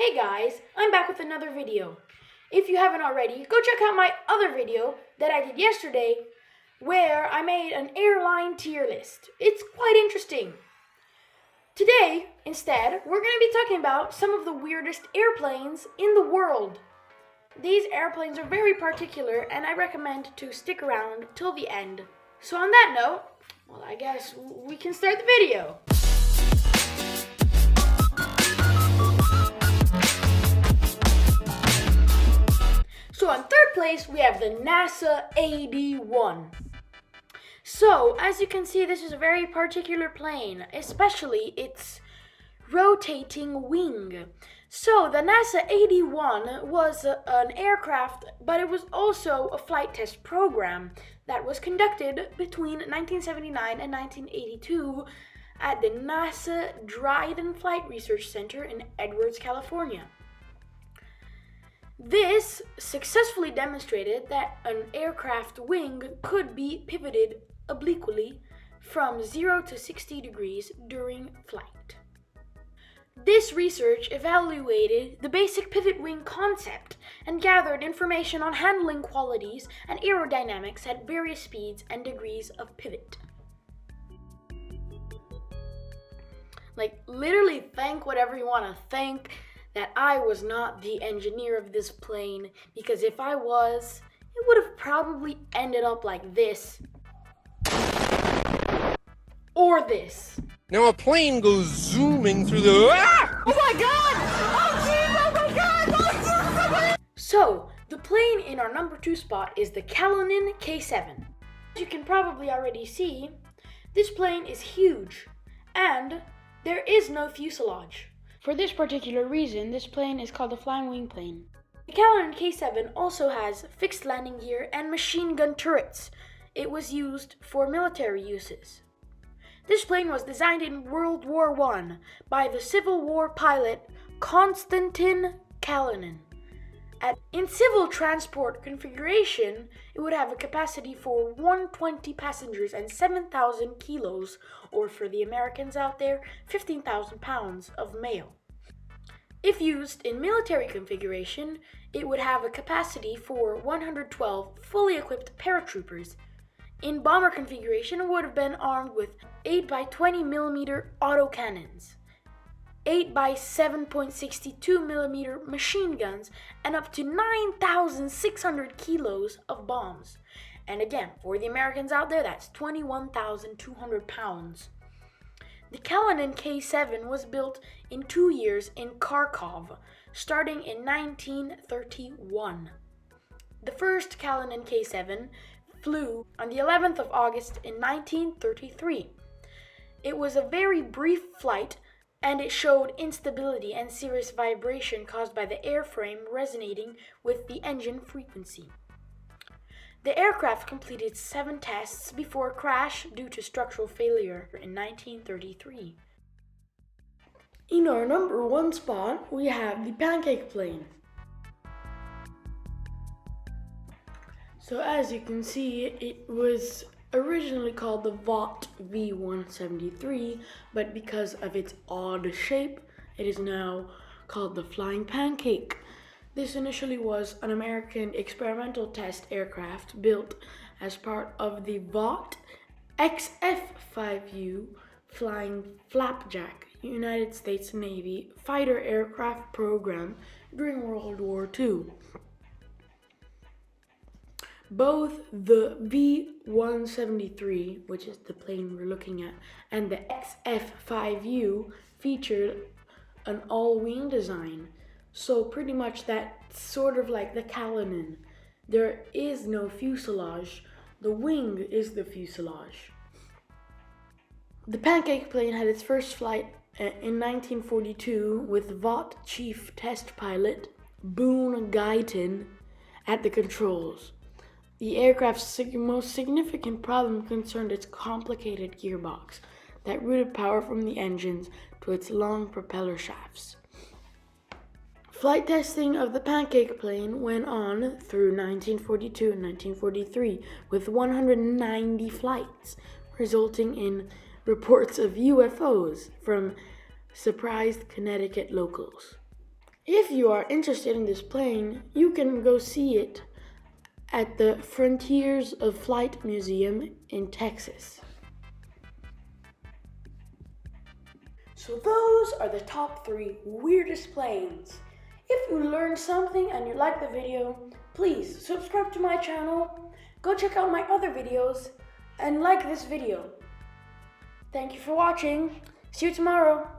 Hey guys, I'm back with another video. If you haven't already, go check out my other video that I did yesterday where I made an airline tier list. It's quite interesting. Today, instead, we're going to be talking about some of the weirdest airplanes in the world. These airplanes are very particular and I recommend to stick around till the end. So on that note, well, I guess we can start the video. So on third place, we have the NASA AD-1. So, as you can see, this is a very particular plane, especially its rotating wing. So, the NASA AD-1 was an aircraft, but it was also a flight test program that was conducted between 1979 and 1982 at the NASA Dryden Flight Research Center in Edwards, California. This successfully demonstrated that an aircraft wing could be pivoted obliquely from 0 to 60 degrees during flight. This research evaluated the basic pivot wing concept and gathered information on handling qualities and aerodynamics at various speeds and degrees of pivot. Literally thank whatever you want to thank that I was not the engineer of this plane, because if I was, it would have probably ended up like this. Or this. Now a plane goes zooming through the... Ah! Oh my god! Oh jeez! Oh my god! Oh jeez! So, the plane in our number 2 spot is the Kalinin K7. As you can probably already see, this plane is huge, and there is no fuselage. For this particular reason, this plane is called a flying wing plane. The Kalinin K7 also has fixed landing gear and machine gun turrets. It was used for military uses. This plane was designed in World War I by the Civil War pilot Konstantin Kalinin. In civil transport configuration, it would have a capacity for 120 passengers and 7,000 kilos, or for the Americans out there, 15,000 pounds of mail. If used in military configuration, it would have a capacity for 112 fully equipped paratroopers. In bomber configuration, it would have been armed with 8 by 20 mm autocannons, 8 by 7.62 mm machine guns, and up to 9,600 kilos of bombs. And again, for the Americans out there, that's 21,200 pounds. The Kalinin K7 was built in 2 years in Kharkov, starting in 1931. The first Kalinin K7 flew on the 11th of August in 1933. It was a very brief flight, and it showed instability and serious vibration caused by the airframe resonating with the engine frequency. The aircraft completed 7 tests before a crash due to structural failure in 1933. In our number 1 spot, we have the Pancake Plane. So as you can see, it was originally called the Vought V173, but because of its odd shape, it is now called the Flying Pancake. This initially was an American experimental test aircraft built as part of the Vought XF-5U Flying Flapjack United States Navy fighter aircraft program during World War II. Both the V173, which is the plane we're looking at, and the XF-5U featured an all-wing design. So pretty much that's sort of like the Kalinin. There is no fuselage. The wing is the fuselage. The Pancake Plane had its first flight in 1942 with Vought chief test pilot Boone Guyton at the controls. The aircraft's most significant problem concerned its complicated gearbox that routed power from the engines to its long propeller shafts. Flight testing of the Pancake Plane went on through 1942 and 1943 with 190 flights, resulting in reports of UFOs from surprised Connecticut locals. If you are interested in this plane, you can go see it at the Frontiers of Flight Museum in Texas. So those are the top 3 weirdest planes. If you learned something and you liked the video, please subscribe to my channel, go check out my other videos, and like this video. Thank you for watching. See you tomorrow.